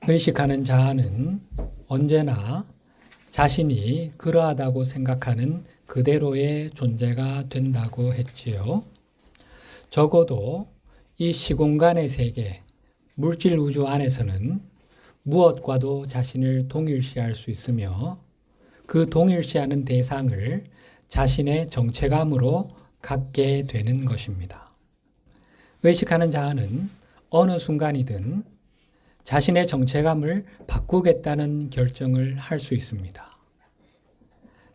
의식하는 자아는 언제나 자신이 그러하다고 생각하는 그대로의 존재가 된다고 했지요. 적어도 이 시공간의 세계, 물질 우주 안에서는 무엇과도 자신을 동일시할 수 있으며 그 동일시하는 대상을 자신의 정체감으로 갖게 되는 것입니다. 의식하는 자아는 어느 순간이든 자신의 정체감을 바꾸겠다는 결정을 할 수 있습니다.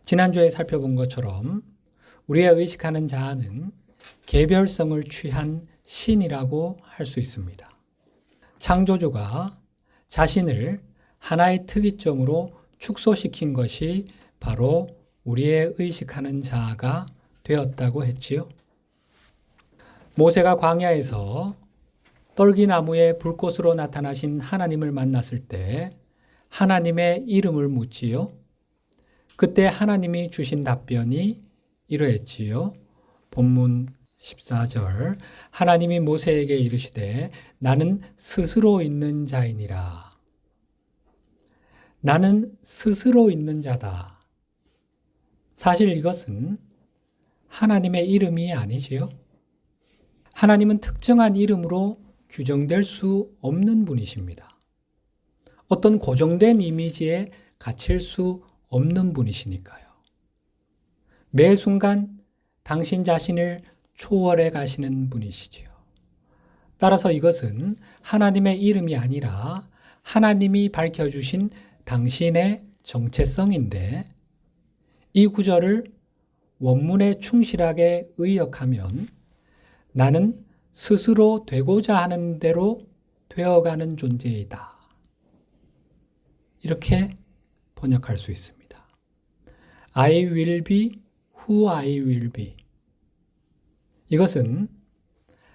지난주에 살펴본 것처럼 우리의 의식하는 자아는 개별성을 취한 신이라고 할 수 있습니다. 창조주가 자신을 하나의 특이점으로 축소시킨 것이 바로 우리의 의식하는 자아가 되었다고 했지요. 모세가 광야에서 떨기나무의 불꽃으로 나타나신 하나님을 만났을 때 하나님의 이름을 묻지요. 그때 하나님이 주신 답변이 이러했지요. 본문 14절 하나님이 모세에게 이르시되 나는 스스로 있는 자이니라. 나는 스스로 있는 자다. 사실 이것은 하나님의 이름이 아니지요. 하나님은 특정한 이름으로 규정될 수 없는 분이십니다. 어떤 고정된 이미지에 갇힐 수 없는 분이시니까요. 매 순간 당신 자신을 초월해 가시는 분이시지요. 따라서 이것은 하나님의 이름이 아니라 하나님이 밝혀주신 당신의 정체성인데 이 구절을 원문에 충실하게 의역하면 나는 스스로 되고자 하는 대로 되어가는 존재이다. 이렇게 번역할 수 있습니다. I will be who I will be. 이것은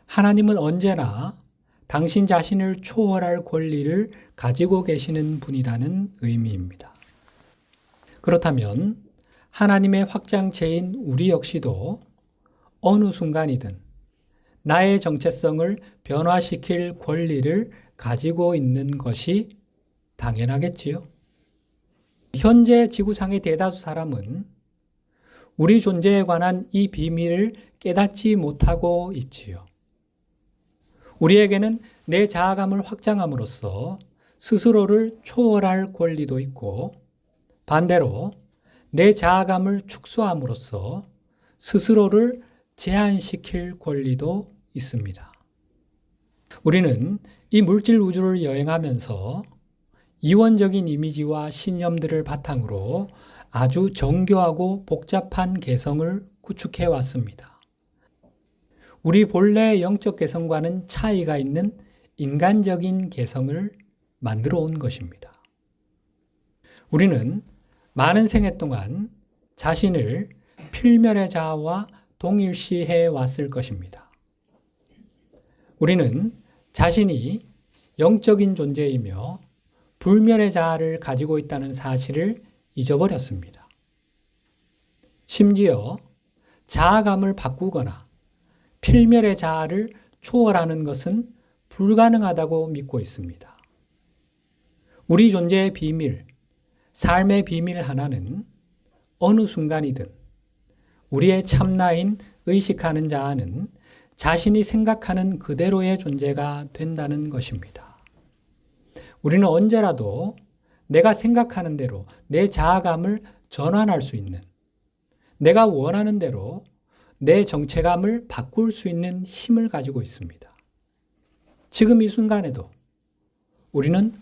하나님은 언제나 당신 자신을 초월할 권리를 가지고 계시는 분이라는 의미입니다. 그렇다면 하나님의 확장체인 우리 역시도 어느 순간이든 나의 정체성을 변화시킬 권리를 가지고 있는 것이 당연하겠지요. 현재 지구상의 대다수 사람은 우리 존재에 관한 이 비밀을 깨닫지 못하고 있지요. 우리에게는 내 자아감을 확장함으로써 스스로를 초월할 권리도 있고 반대로 내 자아감을 축소함으로써 스스로를 제한시킬 권리도 있습니다. 우리는 이 물질 우주를 여행하면서 이원적인 이미지와 신념들을 바탕으로 아주 정교하고 복잡한 개성을 구축해 왔습니다. 우리 본래의 영적 개성과는 차이가 있는 인간적인 개성을 만들어 온 것입니다. 우리는 많은 생애 동안 자신을 필멸의 자아와 동일시해 왔을 것입니다. 우리는 자신이 영적인 존재이며 불멸의 자아를 가지고 있다는 사실을 잊어버렸습니다. 심지어 자아감을 바꾸거나 필멸의 자아를 초월하는 것은 불가능하다고 믿고 있습니다. 우리 존재의 비밀, 삶의 비밀 하나는 어느 순간이든 우리의 참나인 의식하는 자아는 자신이 생각하는 그대로의 존재가 된다는 것입니다. 우리는 언제라도 내가 생각하는 대로 내 자아감을 전환할 수 있는, 내가 원하는 대로 내 정체감을 바꿀 수 있는 힘을 가지고 있습니다. 지금 이 순간에도 우리는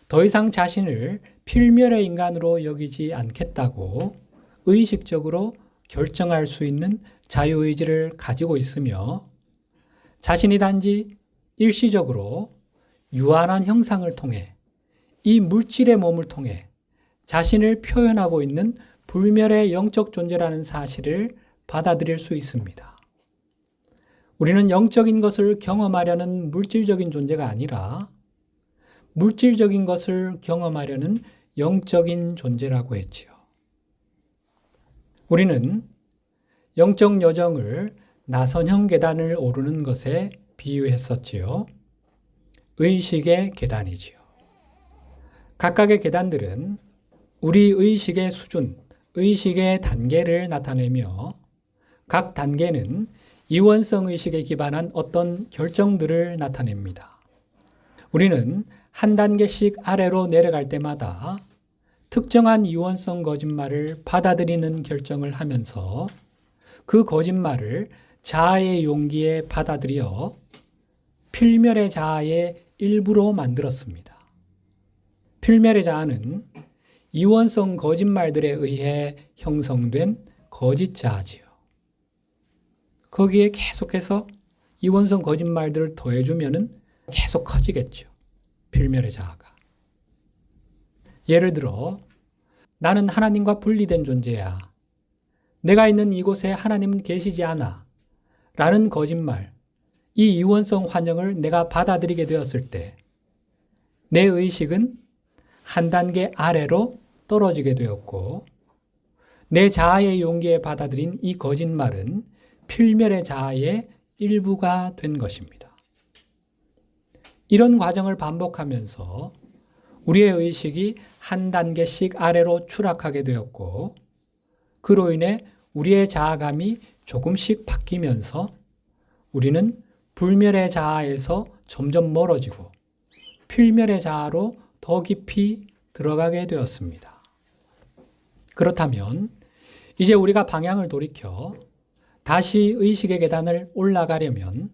더 이상 자신을 필멸의 인간으로 여기지 않겠다고 의식적으로 결정할 수 있는 자유의지를 가지고 있으며 자신이 단지 일시적으로 유한한 형상을 통해 이 물질의 몸을 통해 자신을 표현하고 있는 불멸의 영적 존재라는 사실을 받아들일 수 있습니다. 우리는 영적인 것을 경험하려는 물질적인 존재가 아니라 물질적인 것을 경험하려는 영적인 존재라고 했지요. 우리는 영적 여정을 나선형 계단을 오르는 것에 비유했었지요. 의식의 계단이지요. 각각의 계단들은 우리 의식의 수준, 의식의 단계를 나타내며 각 단계는 이원성 의식에 기반한 어떤 결정들을 나타냅니다. 우리는 한 단계씩 아래로 내려갈 때마다 특정한 이원성 거짓말을 받아들이는 결정을 하면서 그 거짓말을 자아의 용기에 받아들여 필멸의 자아의 일부로 만들었습니다. 필멸의 자아는 이원성 거짓말들에 의해 형성된 거짓 자아지요. 거기에 계속해서 이원성 거짓말들을 더해주면은 계속 커지겠죠. 필멸의 자아가. 예를 들어 나는 하나님과 분리된 존재야. 내가 있는 이곳에 하나님은 계시지 않아. 라는 거짓말, 이 이원성 환영을 내가 받아들이게 되었을 때 내 의식은 한 단계 아래로 떨어지게 되었고 내 자아의 용기에 받아들인 이 거짓말은 필멸의 자아의 일부가 된 것입니다. 이런 과정을 반복하면서 우리의 의식이 한 단계씩 아래로 추락하게 되었고 그로 인해 우리의 자아감이 조금씩 바뀌면서 우리는 불멸의 자아에서 점점 멀어지고 필멸의 자아로 더 깊이 들어가게 되었습니다. 그렇다면 이제 우리가 방향을 돌이켜 다시 의식의 계단을 올라가려면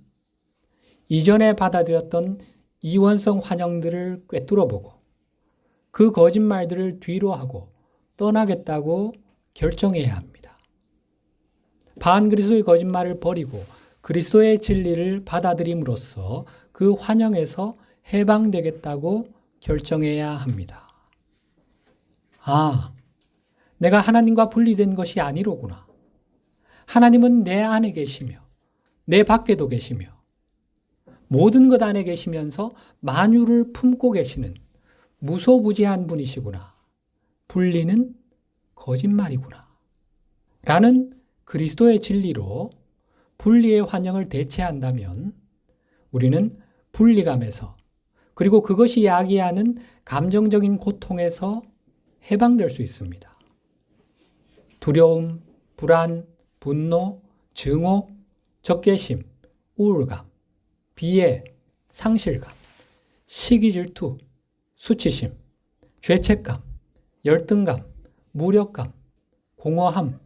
이전에 받아들였던 이원성 환영들을 꿰뚫어보고 그 거짓말들을 뒤로 하고 떠나겠다고 결정해야 합니다. 반그리스도의 거짓말을 버리고 그리스도의 진리를 받아들임으로써 그 환영에서 해방되겠다고 결정해야 합니다. 아, 내가 하나님과 분리된 것이 아니로구나. 하나님은 내 안에 계시며 내 밖에도 계시며 모든 것 안에 계시면서 만유를 품고 계시는 무소부지한 분이시구나. 분리는 거짓말이구나. 라는 그리스도의 진리로 분리의 환영을 대체한다면 우리는 분리감에서 그리고 그것이 야기하는 감정적인 고통에서 해방될 수 있습니다. 두려움, 불안, 분노, 증오, 적개심, 우울감, 비애, 상실감, 시기 질투, 수치심, 죄책감, 열등감, 무력감, 공허함,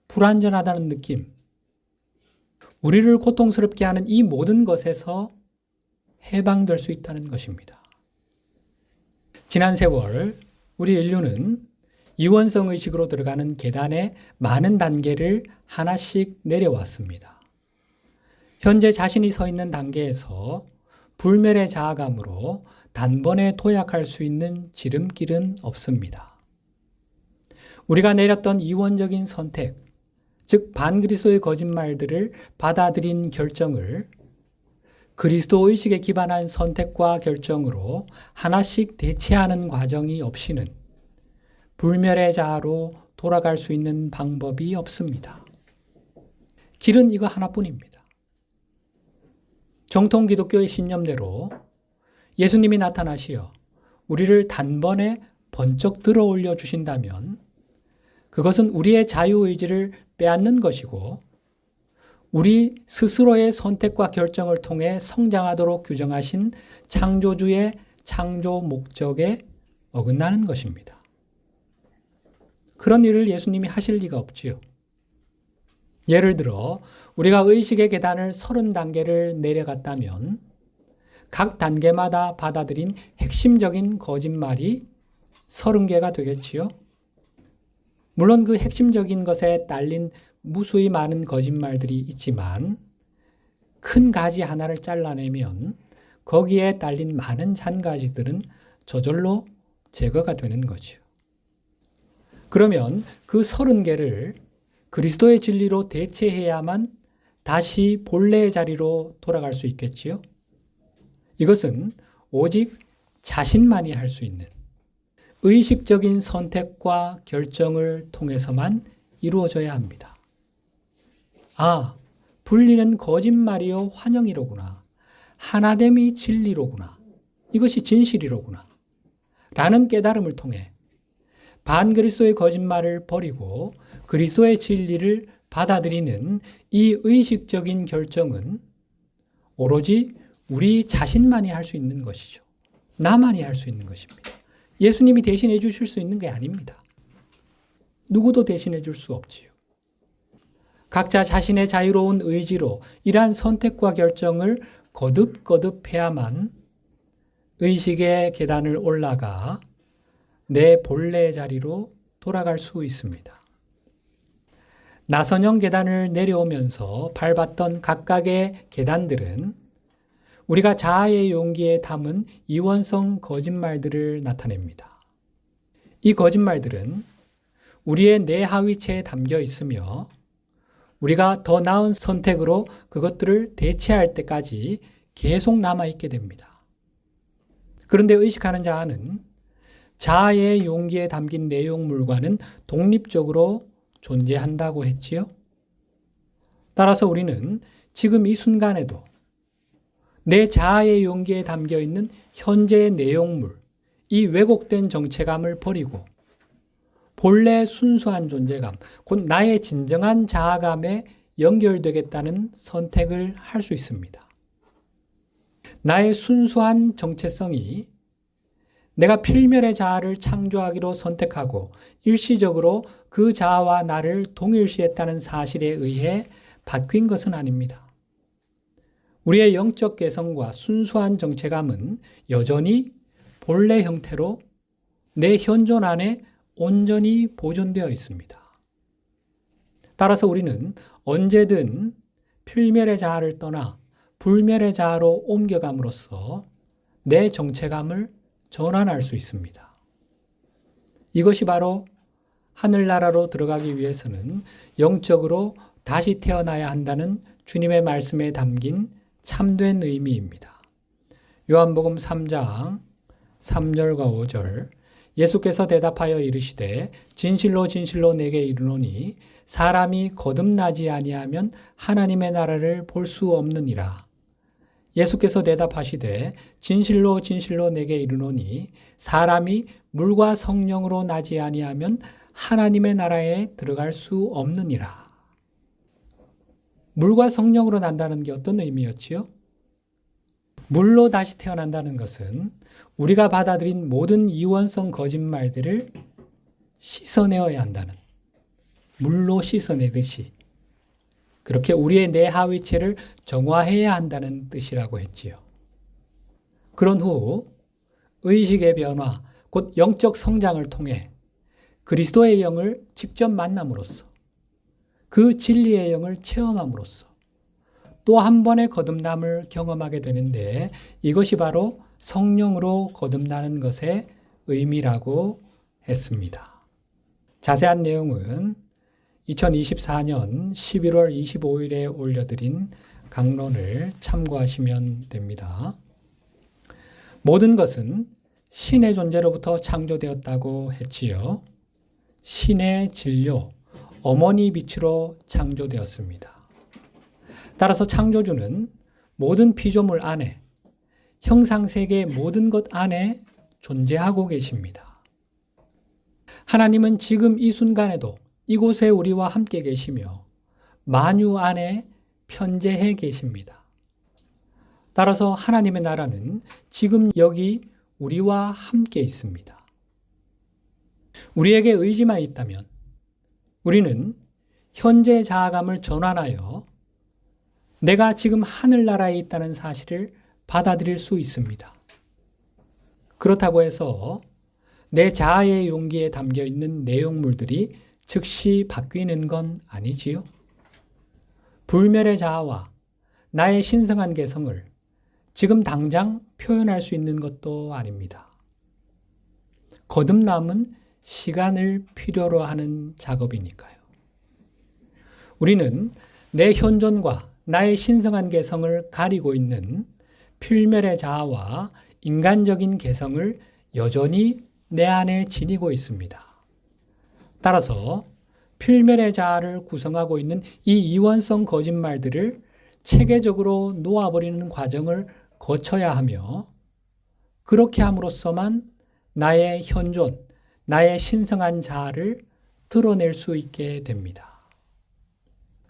불완전하다는 느낌, 우리를 고통스럽게 하는 이 모든 것에서 해방될 수 있다는 것입니다. 지난 세월 우리 인류는 이원성 의식으로 들어가는 계단의 많은 단계를 하나씩 내려왔습니다. 현재 자신이 서 있는 단계에서 불멸의 자아감으로 단번에 도약할 수 있는 지름길은 없습니다. 우리가 내렸던 이원적인 선택, 즉 반그리스도의 거짓말들을 받아들인 결정을 그리스도 의식에 기반한 선택과 결정으로 하나씩 대체하는 과정이 없이는 불멸의 자아로 돌아갈 수 있는 방법이 없습니다. 길은 이거 하나뿐입니다. 정통 기독교의 신념대로 예수님이 나타나시어 우리를 단번에 번쩍 들어 올려 주신다면 그것은 우리의 자유의지를 빼앗는 것이고 우리 스스로의 선택과 결정을 통해 성장하도록 규정하신 창조주의 창조 목적에 어긋나는 것입니다. 그런 일을 예수님이 하실 리가 없지요. 예를 들어 우리가 의식의 계단을 30단계를 내려갔다면 각 단계마다 받아들인 핵심적인 거짓말이 30개가 되겠지요. 물론 그 핵심적인 것에 딸린 무수히 많은 거짓말들이 있지만 큰 가지 하나를 잘라내면 거기에 딸린 많은 잔가지들은 저절로 제거가 되는 거죠. 그러면 그 30개를 그리스도의 진리로 대체해야만 다시 본래의 자리로 돌아갈 수 있겠지요. 이것은 오직 자신만이 할 수 있는 의식적인 선택과 결정을 통해서만 이루어져야 합니다. 아, 분리는 거짓말이요 환영이로구나. 하나됨이 진리로구나. 이것이 진실이로구나. 라는 깨달음을 통해 반그리스도의 거짓말을 버리고 그리스도의 진리를 받아들이는 이 의식적인 결정은 오로지 우리 자신만이 할 수 있는 것이죠. 나만이 할 수 있는 것입니다. 예수님이 대신해 주실 수 있는 게 아닙니다. 누구도 대신해 줄 수 없지요. 각자 자신의 자유로운 의지로 이러한 선택과 결정을 거듭거듭 해야만 의식의 계단을 올라가 내 본래 자리로 돌아갈 수 있습니다. 나선형 계단을 내려오면서 밟았던 각각의 계단들은 우리가 자아의 용기에 담은 이원성 거짓말들을 나타냅니다. 이 거짓말들은 우리의 내하위체에 담겨 있으며 우리가 더 나은 선택으로 그것들을 대체할 때까지 계속 남아있게 됩니다. 그런데 의식하는 자아는 자아의 용기에 담긴 내용물과는 독립적으로 존재한다고 했지요. 따라서 우리는 지금 이 순간에도 내 자아의 용기에 담겨 있는 현재의 내용물, 이 왜곡된 정체감을 버리고 본래 순수한 존재감, 곧 나의 진정한 자아감에 연결되겠다는 선택을 할 수 있습니다. 나의 순수한 정체성이 내가 필멸의 자아를 창조하기로 선택하고 일시적으로 그 자아와 나를 동일시했다는 사실에 의해 바뀐 것은 아닙니다. 우리의 영적 개성과 순수한 정체감은 여전히 본래 형태로 내 현존 안에 온전히 보존되어 있습니다. 따라서 우리는 언제든 필멸의 자아를 떠나 불멸의 자아로 옮겨감으로써 내 정체감을 전환할 수 있습니다. 이것이 바로 하늘나라로 들어가기 위해서는 영적으로 다시 태어나야 한다는 주님의 말씀에 담긴 참된 의미입니다. 요한복음 3장 3절과 5절 예수께서 대답하여 이르시되 진실로 진실로 내게 이르노니 사람이 거듭나지 아니하면 하나님의 나라를 볼 수 없느니라. 예수께서 대답하시되 진실로 진실로 내게 이르노니 사람이 물과 성령으로 나지 아니하면 하나님의 나라에 들어갈 수 없느니라. 물과 성령으로 난다는 게 어떤 의미였지요? 물로 다시 태어난다는 것은 우리가 받아들인 모든 이원성 거짓말들을 씻어내어야 한다는, 물로 씻어내듯이 그렇게 우리의 내하위체를 정화해야 한다는 뜻이라고 했지요. 그런 후 의식의 변화, 곧 영적 성장을 통해 그리스도의 영을 직접 만남으로써 그 진리의 영을 체험함으로써 또 한 번의 거듭남을 경험하게 되는데 이것이 바로 성령으로 거듭나는 것의 의미라고 했습니다. 자세한 내용은 2024년 11월 25일에 올려드린 강론을 참고하시면 됩니다. 모든 것은 신의 존재로부터 창조되었다고 했지요. 신의 진료, 어머니 빛으로 창조되었습니다. 따라서 창조주는 모든 피조물 안에, 형상세계의 모든 것 안에 존재하고 계십니다. 하나님은 지금 이 순간에도 이곳에 우리와 함께 계시며 만유 안에 편재해 계십니다. 따라서 하나님의 나라는 지금 여기 우리와 함께 있습니다. 우리에게 의지만 있다면 우리는 현재 자아감을 전환하여 내가 지금 하늘나라에 있다는 사실을 받아들일 수 있습니다. 그렇다고 해서 내 자아의 용기에 담겨 있는 내용물들이 즉시 바뀌는 건 아니지요. 불멸의 자아와 나의 신성한 개성을 지금 당장 표현할 수 있는 것도 아닙니다. 거듭남은 시간을 필요로 하는 작업이니까요. 우리는 내 현존과 나의 신성한 개성을 가리고 있는 필멸의 자아와 인간적인 개성을 여전히 내 안에 지니고 있습니다. 따라서 필멸의 자아를 구성하고 있는 이 이원성 거짓말들을 체계적으로 놓아버리는 과정을 거쳐야 하며 그렇게 함으로써만 나의 현존, 나의 신성한 자아를 드러낼 수 있게 됩니다.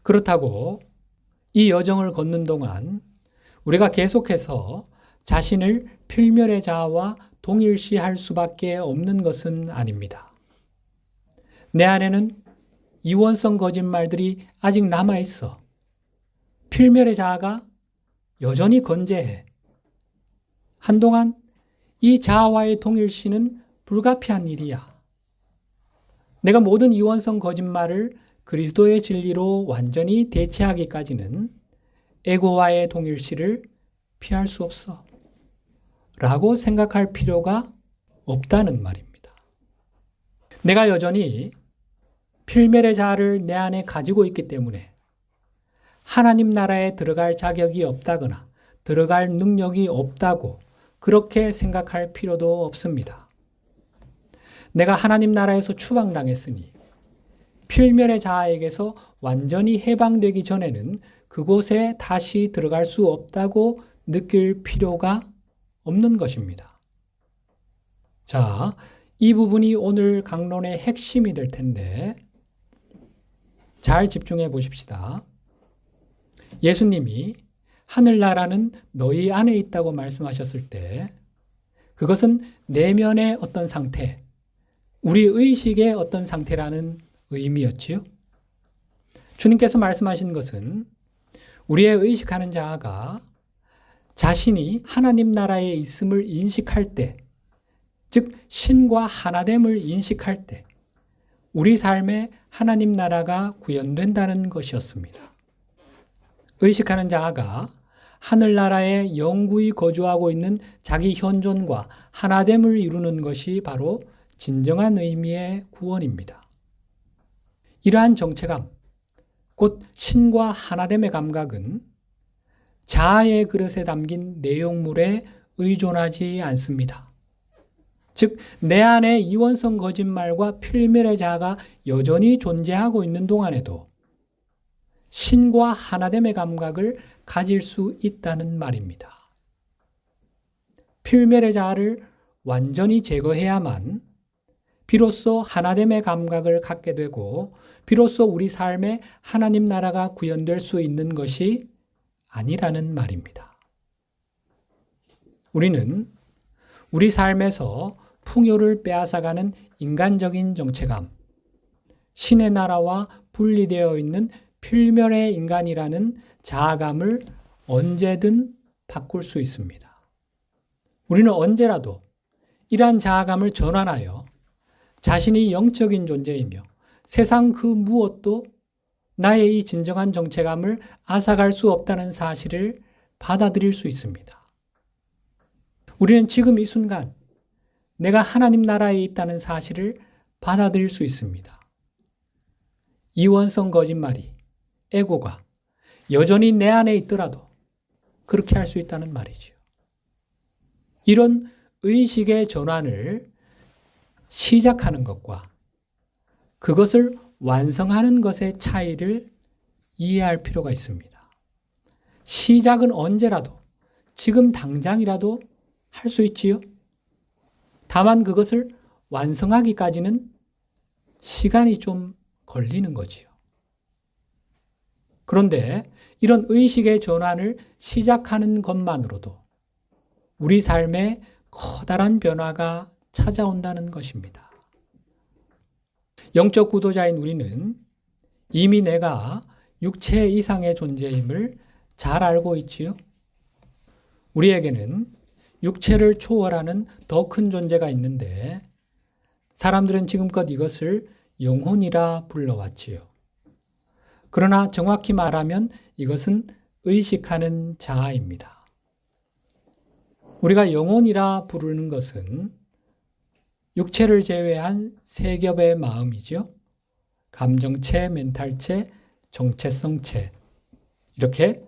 그렇다고 이 여정을 걷는 동안 우리가 계속해서 자신을 필멸의 자아와 동일시할 수밖에 없는 것은 아닙니다. 내 안에는 이원성 거짓말들이 아직 남아있어. 필멸의 자아가 여전히 건재해. 한동안 이 자아와의 동일시는 불가피한 일이야. 내가 모든 이원성 거짓말을 그리스도의 진리로 완전히 대체하기까지는 에고와의 동일시를 피할 수 없어. 라고 생각할 필요가 없다는 말입니다. 내가 여전히 필멸의 자아를 내 안에 가지고 있기 때문에 하나님 나라에 들어갈 자격이 없다거나 들어갈 능력이 없다고 그렇게 생각할 필요도 없습니다. 내가 하나님 나라에서 추방당했으니 필멸의 자아에게서 완전히 해방되기 전에는 그곳에 다시 들어갈 수 없다고 느낄 필요가 없는 것입니다. 자, 이 부분이 오늘 강론의 핵심이 될 텐데 잘 집중해 보십시다. 예수님이 하늘나라는 너희 안에 있다고 말씀하셨을 때 그것은 내면의 어떤 상태, 우리 의식의 어떤 상태라는 의미였지요. 주님께서 말씀하신 것은 우리의 의식하는 자아가 자신이 하나님 나라에 있음을 인식할 때, 즉 신과 하나됨을 인식할 때 우리 삶에 하나님 나라가 구현된다는 것이었습니다. 의식하는 자아가 하늘나라에 영구히 거주하고 있는 자기 현존과 하나됨을 이루는 것이 바로 진정한 의미의 구원입니다. 이러한 정체감, 곧 신과 하나됨의 감각은 자아의 그릇에 담긴 내용물에 의존하지 않습니다. 즉, 내 안에 이원성 거짓말과 필멸의 자아가 여전히 존재하고 있는 동안에도 신과 하나됨의 감각을 가질 수 있다는 말입니다. 필멸의 자아를 완전히 제거해야만 비로소 하나됨의 감각을 갖게 되고 비로소 우리 삶에 하나님 나라가 구현될 수 있는 것이 아니라는 말입니다. 우리는 우리 삶에서 풍요를 빼앗아가는 인간적인 정체감, 신의 나라와 분리되어 있는 필멸의 인간이라는 자아감을 언제든 바꿀 수 있습니다. 우리는 언제라도 이러한 자아감을 전환하여 자신이 영적인 존재이며 세상 그 무엇도 나의 이 진정한 정체감을 앗아갈 수 없다는 사실을 받아들일 수 있습니다. 우리는 지금 이 순간 내가 하나님 나라에 있다는 사실을 받아들일 수 있습니다. 이원성 거짓말이, 에고가 여전히 내 안에 있더라도 그렇게 할 수 있다는 말이죠. 이런 의식의 전환을 시작하는 것과 그것을 완성하는 것의 차이를 이해할 필요가 있습니다. 시작은 언제라도, 지금 당장이라도 할 수 있지요. 다만 그것을 완성하기까지는 시간이 좀 걸리는 거지요. 그런데 이런 의식의 전환을 시작하는 것만으로도 우리 삶에 커다란 변화가 찾아온다는 것입니다. 영적 구도자인 우리는 이미 내가 육체 이상의 존재임을 잘 알고 있지요. 우리에게는 육체를 초월하는 더 큰 존재가 있는데 사람들은 지금껏 이것을 영혼이라 불러왔지요. 그러나 정확히 말하면 이것은 의식하는 자아입니다. 우리가 영혼이라 부르는 것은 육체를 제외한 세 겹의 마음이죠. 감정체, 멘탈체, 정체성체, 이렇게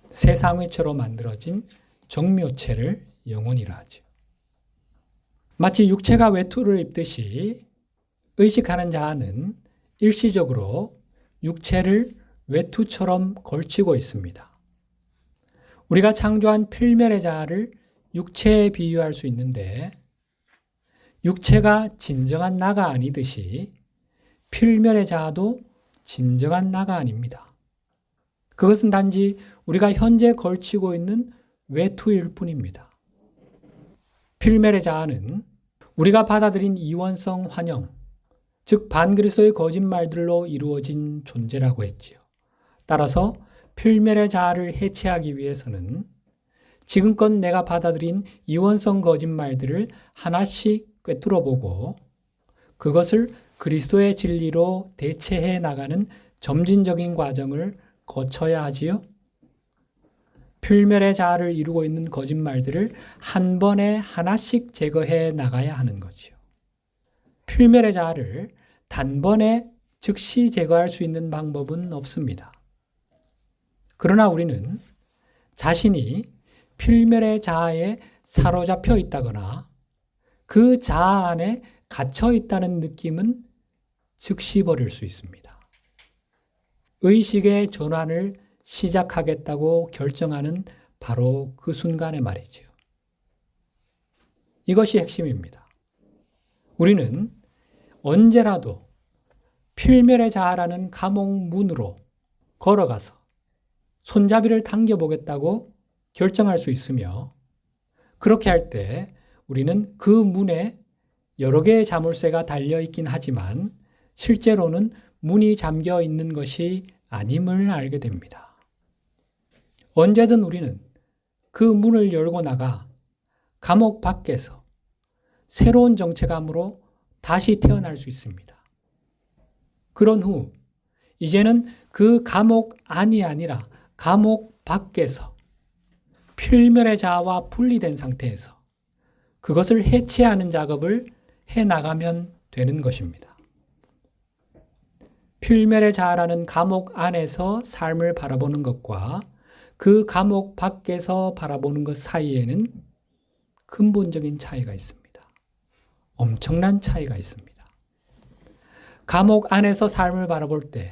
세 상위체로 만들어진 정묘체를 영혼이라 하죠. 마치 육체가 외투를 입듯이 의식하는 자아는 일시적으로 육체를 외투처럼 걸치고 있습니다. 우리가 창조한 필멸의 자아를 육체에 비유할 수 있는데 육체가 진정한 나가 아니듯이 필멸의 자아도 진정한 나가 아닙니다. 그것은 단지 우리가 현재 걸치고 있는 외투일 뿐입니다. 필멸의 자아는 우리가 받아들인 이원성 환영, 즉 반그리스도의 거짓말들로 이루어진 존재라고 했지요. 따라서 필멸의 자아를 해체하기 위해서는 지금껏 내가 받아들인 이원성 거짓말들을 하나씩 꿰뚫어보고 그것을 그리스도의 진리로 대체해 나가는 점진적인 과정을 거쳐야 하지요. 필멸의 자아를 이루고 있는 거짓말들을 한 번에 하나씩 제거해 나가야 하는 거지요. 필멸의 자아를 단번에 즉시 제거할 수 있는 방법은 없습니다. 그러나 우리는 자신이 필멸의 자아에 사로잡혀 있다거나 그 자아 안에 갇혀 있다는 느낌은 즉시 버릴 수 있습니다. 의식의 전환을 시작하겠다고 결정하는 바로 그 순간의 말이죠. 이것이 핵심입니다. 우리는 언제라도 필멸의 자아라는 감옥 문으로 걸어가서 손잡이를 당겨보겠다고 결정할 수 있으며 그렇게 할 때 우리는 그 문에 여러 개의 자물쇠가 달려있긴 하지만 실제로는 문이 잠겨 있는 것이 아님을 알게 됩니다. 언제든 우리는 그 문을 열고 나가 감옥 밖에서 새로운 정체감으로 다시 태어날 수 있습니다. 그런 후 이제는 그 감옥 안이 아니라 감옥 밖에서 필멸의 자아와 분리된 상태에서 그것을 해체하는 작업을 해나가면 되는 것입니다. 필멸의 자아라는 감옥 안에서 삶을 바라보는 것과 그 감옥 밖에서 바라보는 것 사이에는 근본적인 차이가 있습니다. 엄청난 차이가 있습니다. 감옥 안에서 삶을 바라볼 때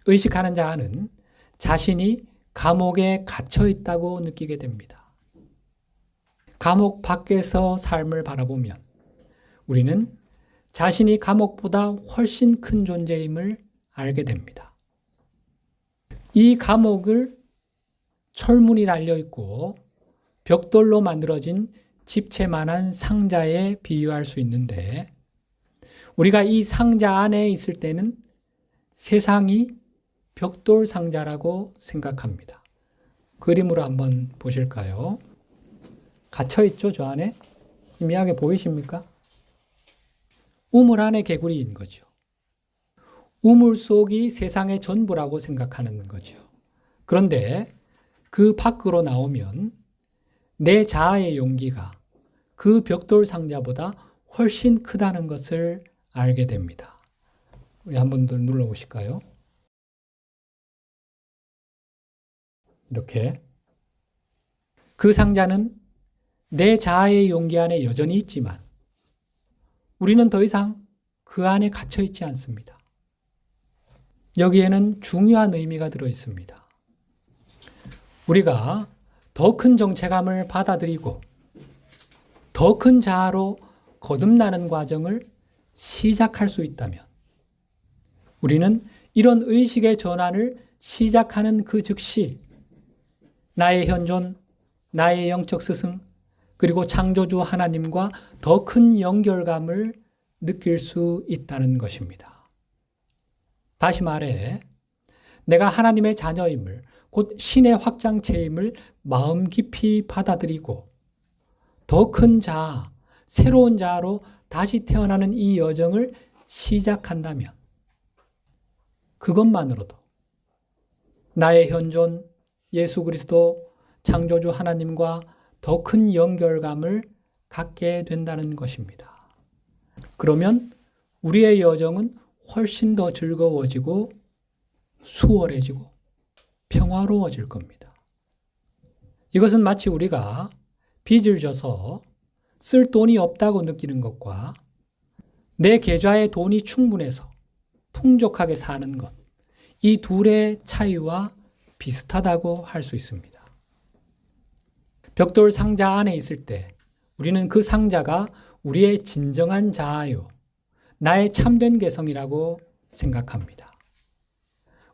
의식하는 자아는 자신이 감옥에 갇혀 있다고 느끼게 됩니다. 감옥 밖에서 삶을 바라보면 우리는 자신이 감옥보다 훨씬 큰 존재임을 알게 됩니다. 이 감옥을 철문이 달려있고 벽돌로 만들어진 집채만한 상자에 비유할 수 있는데 우리가 이 상자 안에 있을 때는 세상이 벽돌 상자라고 생각합니다. 그림으로 한번 보실까요? 갇혀있죠, 저 안에? 희미하게 보이십니까? 우물 안에 개구리인 거죠. 우물 속이 세상의 전부라고 생각하는 거죠. 그런데 그 밖으로 나오면 내 자아의 용기가 그 벽돌 상자보다 훨씬 크다는 것을 알게 됩니다. 우리 한번 더 눌러보실까요? 이렇게. 그 상자는 내 자아의 용기 안에 여전히 있지만 우리는 더 이상 그 안에 갇혀 있지 않습니다. 여기에는 중요한 의미가 들어 있습니다. 우리가 더 큰 정체감을 받아들이고 더 큰 자아로 거듭나는 과정을 시작할 수 있다면 우리는 이런 의식의 전환을 시작하는 그 즉시 나의 현존, 나의 영적 스승, 그리고 창조주 하나님과 더 큰 연결감을 느낄 수 있다는 것입니다. 다시 말해 내가 하나님의 자녀임을 곧 신의 확장체임을 마음 깊이 받아들이고 더 큰 자아, 새로운 자아로 다시 태어나는 이 여정을 시작한다면 그것만으로도 나의 현존, 예수 그리스도, 창조주 하나님과 더 큰 연결감을 갖게 된다는 것입니다. 그러면 우리의 여정은 훨씬 더 즐거워지고 수월해지고 평화로워질 겁니다. 이것은 마치 우리가 빚을 져서 쓸 돈이 없다고 느끼는 것과 내 계좌에 돈이 충분해서 풍족하게 사는 것, 이 둘의 차이와 비슷하다고 할 수 있습니다. 벽돌 상자 안에 있을 때 우리는 그 상자가 우리의 진정한 자아요, 나의 참된 개성이라고 생각합니다.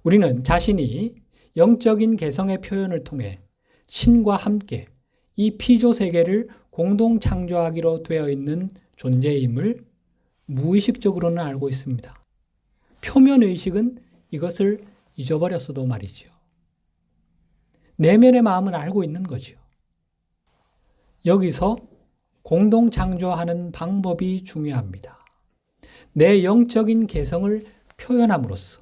우리는 자신이 영적인 개성의 표현을 통해 신과 함께 이 피조 세계를 공동 창조하기로 되어 있는 존재임을 무의식적으로는 알고 있습니다. 표면 의식은 이것을 잊어버렸어도 말이죠. 내면의 마음은 알고 있는 거죠. 여기서 공동 창조하는 방법이 중요합니다. 내 영적인 개성을 표현함으로써,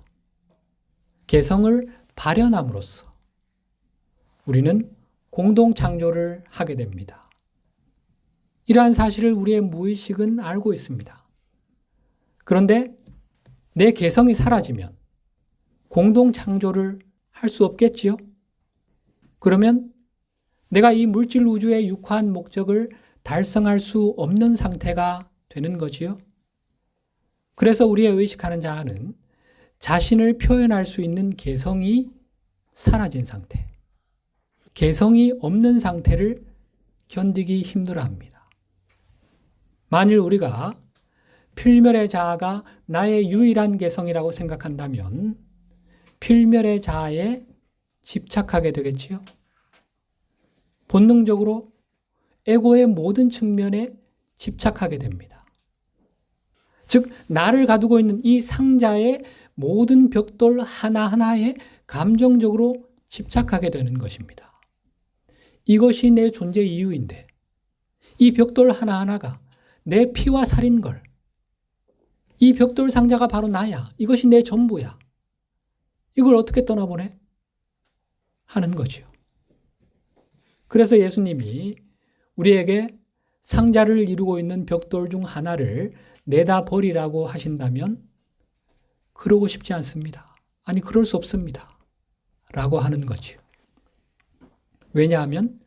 개성을 발현함으로써 우리는 공동 창조를 하게 됩니다. 이러한 사실을 우리의 무의식은 알고 있습니다. 그런데 내 개성이 사라지면 공동 창조를 할 수 없겠지요? 그러면 내가 이 물질 우주의 육화한 목적을 달성할 수 없는 상태가 되는 거지요. 그래서 우리의 의식하는 자아는 자신을 표현할 수 있는 개성이 사라진 상태, 개성이 없는 상태를 견디기 힘들어합니다. 만일 우리가 필멸의 자아가 나의 유일한 개성이라고 생각한다면 필멸의 자아에 집착하게 되겠지요. 본능적으로 에고의 모든 측면에 집착하게 됩니다. 즉, 나를 가두고 있는 이 상자의 모든 벽돌 하나하나에 감정적으로 집착하게 되는 것입니다. 이것이 내 존재 이유인데, 이 벽돌 하나하나가 내 피와 살인 걸, 이 벽돌 상자가 바로 나야, 이것이 내 전부야, 이걸 어떻게 떠나보내? 하는 거죠. 그래서 예수님이 우리에게 상자를 이루고 있는 벽돌 중 하나를 내다 버리라고 하신다면 그러고 싶지 않습니다. 아니, 그럴 수 없습니다. 라고 하는 거죠. 왜냐하면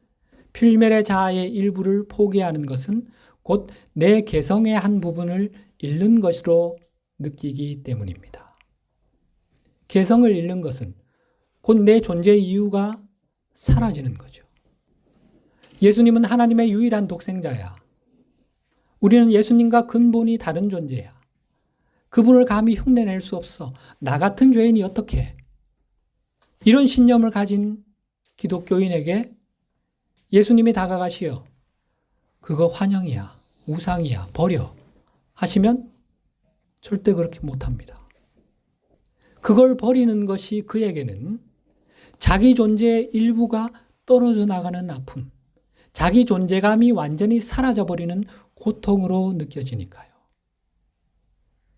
필멸의 자아의 일부를 포기하는 것은 곧 내 개성의 한 부분을 잃는 것으로 느끼기 때문입니다. 개성을 잃는 것은 곧 내 존재 이유가 사라지는 거죠. 예수님은 하나님의 유일한 독생자야. 우리는 예수님과 근본이 다른 존재야. 그분을 감히 흉내낼 수 없어. 나 같은 죄인이 어떻게? 이런 신념을 가진 기독교인에게 예수님이 다가가시어 그거 환영이야, 우상이야, 버려 하시면 절대 그렇게 못합니다. 그걸 버리는 것이 그에게는 자기 존재의 일부가 떨어져 나가는 아픔, 자기 존재감이 완전히 사라져버리는 고통으로 느껴지니까요.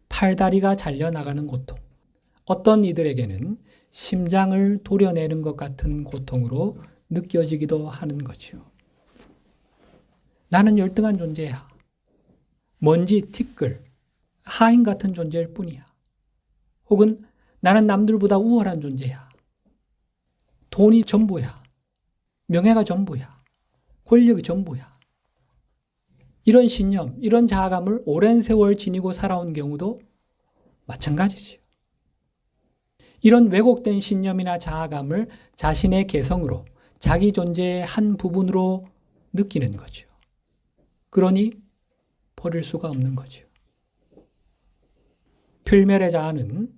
팔다리가 잘려나가는 고통, 어떤 이들에게는 심장을 도려내는 것 같은 고통으로 느껴지기도 하는 거죠. 나는 열등한 존재야. 먼지, 티끌, 하인 같은 존재일 뿐이야. 혹은 나는 남들보다 우월한 존재야. 돈이 전부야. 명예가 전부야. 권력이 전부야. 이런 신념, 이런 자아감을 오랜 세월 지니고 살아온 경우도 마찬가지지요. 이런 왜곡된 신념이나 자아감을 자신의 개성으로, 자기 존재의 한 부분으로 느끼는 거죠. 그러니 버릴 수가 없는 거죠. 필멸의 자아는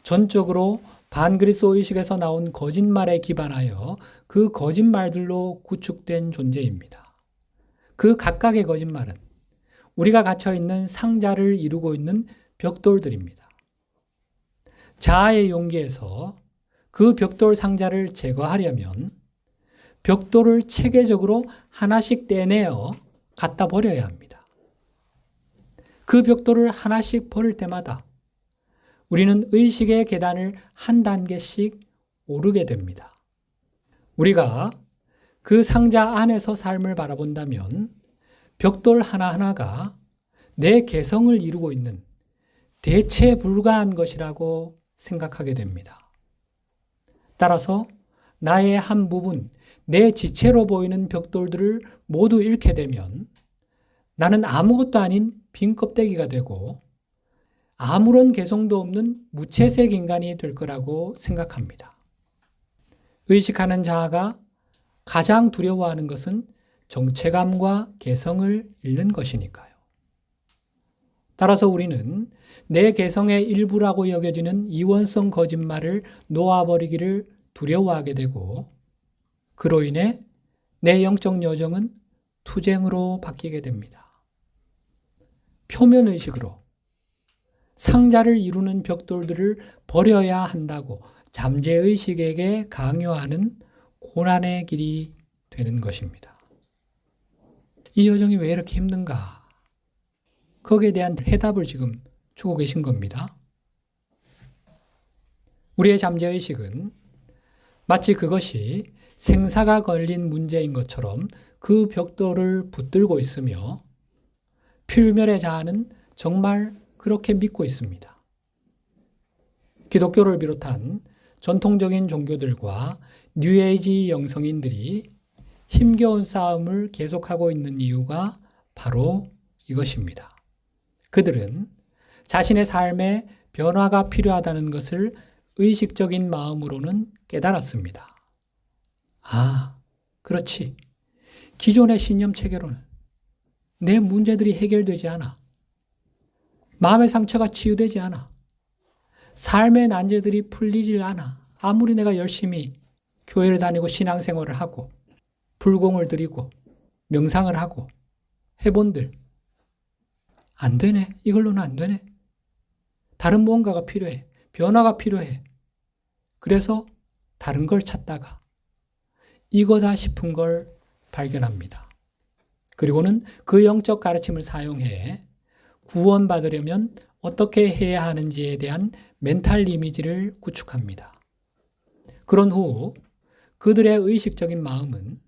전적으로 반그리스도 의식에서 나온 거짓말에 기반하여 그 거짓말들로 구축된 존재입니다. 그 각각의 거짓말은 우리가 갇혀있는 상자를 이루고 있는 벽돌들입니다. 자아의 용기에서 그 벽돌 상자를 제거하려면 벽돌을 체계적으로 하나씩 떼내어 갖다 버려야 합니다. 그 벽돌을 하나씩 버릴 때마다 우리는 의식의 계단을 한 단계씩 오르게 됩니다. 우리가 그 상자 안에서 삶을 바라본다면 벽돌 하나하나가 내 개성을 이루고 있는 대체 불가한 것이라고 생각하게 됩니다. 따라서 나의 한 부분, 내 지체로 보이는 벽돌들을 모두 잃게 되면 나는 아무것도 아닌 빈 껍데기가 되고 아무런 개성도 없는 무채색 인간이 될 거라고 생각합니다. 의식하는 자아가 가장 두려워하는 것은 정체감과 개성을 잃는 것이니까요. 따라서 우리는 내 개성의 일부라고 여겨지는 이원성 거짓말을 놓아버리기를 두려워하게 되고 그로 인해 내 영적 여정은 투쟁으로 바뀌게 됩니다. 표면의식으로 상자를 이루는 벽돌들을 버려야 한다고 잠재의식에게 강요하는 고난의 길이 되는 것입니다. 이 여정이 왜 이렇게 힘든가? 거기에 대한 해답을 지금 주고 계신 겁니다. 우리의 잠재의식은 마치 그것이 생사가 걸린 문제인 것처럼 그 벽돌을 붙들고 있으며 필멸의 자아는 정말 그렇게 믿고 있습니다. 기독교를 비롯한 전통적인 종교들과 뉴에이지 영성인들이 힘겨운 싸움을 계속하고 있는 이유가 바로 이것입니다. 그들은 자신의 삶에 변화가 필요하다는 것을 의식적인 마음으로는 깨달았습니다. 아, 그렇지. 기존의 신념 체계로는 내 문제들이 해결되지 않아. 마음의 상처가 치유되지 않아. 삶의 난제들이 풀리질 않아. 아무리 내가 열심히 교회를 다니고 신앙생활을 하고 불공을 드리고 명상을 하고 해본들 안 되네. 이걸로는 안 되네. 다른 무언가가 필요해. 변화가 필요해. 그래서 다른 걸 찾다가 이거다 싶은 걸 발견합니다. 그리고는 그 영적 가르침을 사용해 구원받으려면 어떻게 해야 하는지에 대한 멘탈 이미지를 구축합니다. 그런 후 그들의 의식적인 마음은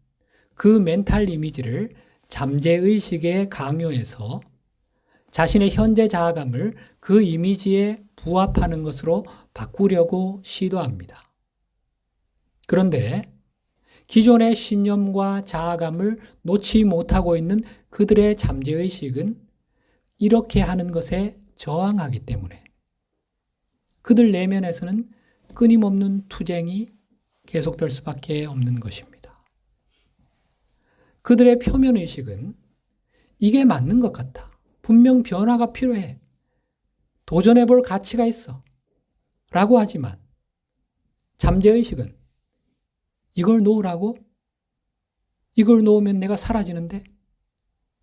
그 멘탈 이미지를 잠재의식에 강요해서 자신의 현재 자아감을 그 이미지에 부합하는 것으로 바꾸려고 시도합니다. 그런데 기존의 신념과 자아감을 놓지 못하고 있는 그들의 잠재의식은 이렇게 하는 것에 저항하기 때문에 그들 내면에서는 끊임없는 투쟁이 계속될 수밖에 없는 것입니다. 그들의 표면의식은 이게 맞는 것 같아. 분명 변화가 필요해. 도전해 볼 가치가 있어. 라고 하지만 잠재의식은 이걸 놓으라고? 이걸 놓으면 내가 사라지는데?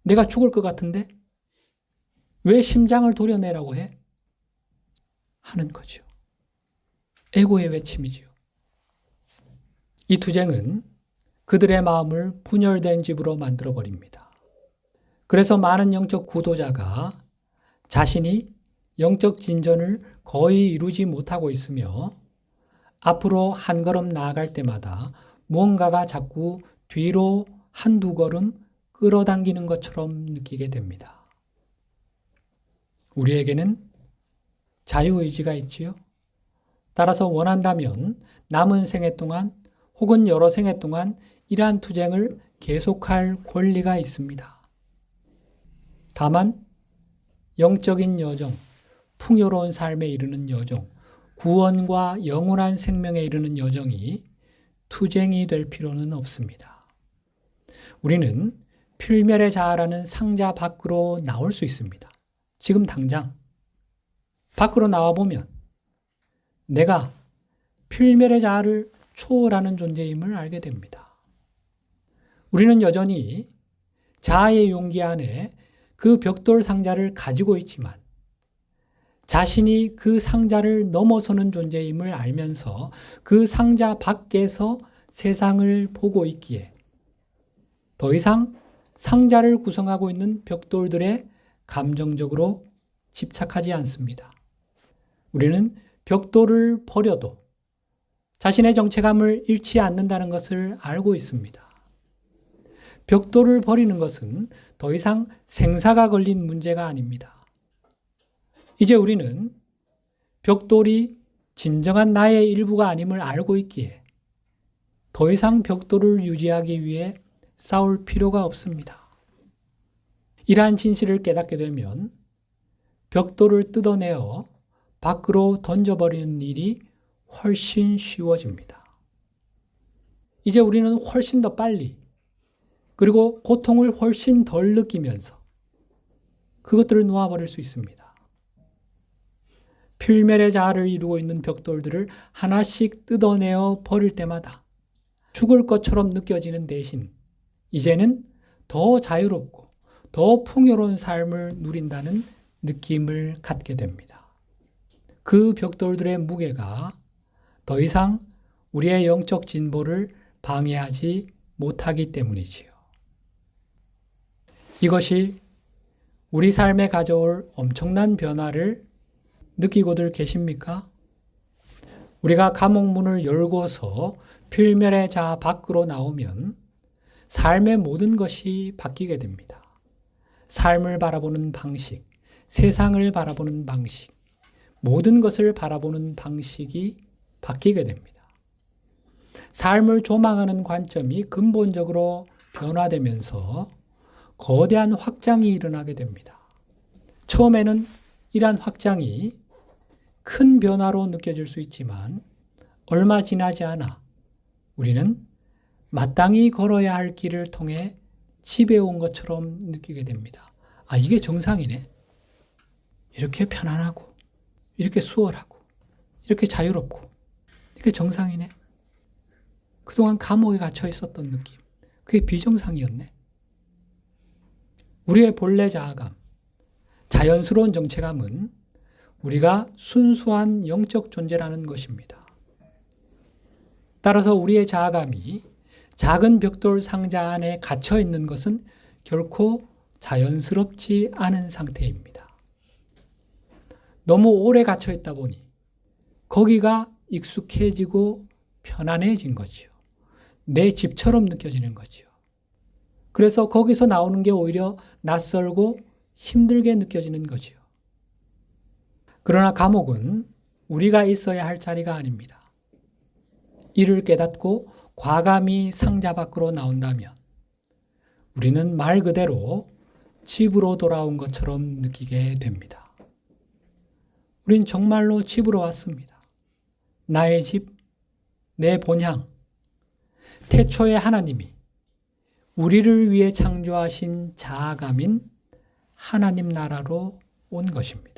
내가 죽을 것 같은데? 왜 심장을 도려내라고 해? 하는 거죠. 에고의 외침이지요. 이 투쟁은 그들의 마음을 분열된 집으로 만들어버립니다. 그래서 많은 영적 구도자가 자신이 영적 진전을 거의 이루지 못하고 있으며 앞으로 한 걸음 나아갈 때마다 무언가가 자꾸 뒤로 한두 걸음 끌어당기는 것처럼 느끼게 됩니다. 우리에게는 자유의지가 있지요. 따라서 원한다면 남은 생애 동안 혹은 여러 생애 동안 이러한 투쟁을 계속할 권리가 있습니다. 다만 영적인 여정, 풍요로운 삶에 이르는 여정, 구원과 영원한 생명에 이르는 여정이 투쟁이 될 필요는 없습니다. 우리는 필멸의 자아라는 상자 밖으로 나올 수 있습니다. 지금 당장 밖으로 나와보면 내가 필멸의 자아를 초월하는 존재임을 알게 됩니다. 우리는 여전히 자아의 용기 안에 그 벽돌 상자를 가지고 있지만 자신이 그 상자를 넘어서는 존재임을 알면서 그 상자 밖에서 세상을 보고 있기에 더 이상 상자를 구성하고 있는 벽돌들에 감정적으로 집착하지 않습니다. 우리는 벽돌을 버려도 자신의 정체감을 잃지 않는다는 것을 알고 있습니다. 벽돌을 버리는 것은 더 이상 생사가 걸린 문제가 아닙니다. 이제 우리는 벽돌이 진정한 나의 일부가 아님을 알고 있기에 더 이상 벽돌을 유지하기 위해 싸울 필요가 없습니다. 이러한 진실을 깨닫게 되면 벽돌을 뜯어내어 밖으로 던져버리는 일이 훨씬 쉬워집니다. 이제 우리는 훨씬 더 빨리 그리고 고통을 훨씬 덜 느끼면서 그것들을 놓아버릴 수 있습니다. 필멸의 자아를 이루고 있는 벽돌들을 하나씩 뜯어내어 버릴 때마다 죽을 것처럼 느껴지는 대신 이제는 더 자유롭고 더 풍요로운 삶을 누린다는 느낌을 갖게 됩니다. 그 벽돌들의 무게가 더 이상 우리의 영적 진보를 방해하지 못하기 때문이지요. 이것이 우리 삶에 가져올 엄청난 변화를 느끼고들 계십니까? 우리가 감옥문을 열고서 필멸의 자아 밖으로 나오면 삶의 모든 것이 바뀌게 됩니다. 삶을 바라보는 방식, 세상을 바라보는 방식, 모든 것을 바라보는 방식이 바뀌게 됩니다. 삶을 조망하는 관점이 근본적으로 변화되면서 거대한 확장이 일어나게 됩니다. 처음에는 이러한 확장이 큰 변화로 느껴질 수 있지만 얼마 지나지 않아 우리는 마땅히 걸어야 할 길을 통해 집에 온 것처럼 느끼게 됩니다. 아, 이게 정상이네. 이렇게 편안하고, 이렇게 수월하고, 이렇게 자유롭고, 이게 정상이네. 그동안 감옥에 갇혀 있었던 느낌. 그게 비정상이었네. 우리의 본래 자아감, 자연스러운 정체감은 우리가 순수한 영적 존재라는 것입니다. 따라서 우리의 자아감이 작은 벽돌 상자 안에 갇혀 있는 것은 결코 자연스럽지 않은 상태입니다. 너무 오래 갇혀 있다 보니 거기가 익숙해지고 편안해진 거죠. 내 집처럼 느껴지는 거죠. 그래서 거기서 나오는 게 오히려 낯설고 힘들게 느껴지는 거죠. 그러나 감옥은 우리가 있어야 할 자리가 아닙니다. 이를 깨닫고 과감히 상자 밖으로 나온다면 우리는 말 그대로 집으로 돌아온 것처럼 느끼게 됩니다. 우린 정말로 집으로 왔습니다. 나의 집, 내 본향, 태초의 하나님이 우리를 위해 창조하신 자아감인 하나님 나라로 온 것입니다.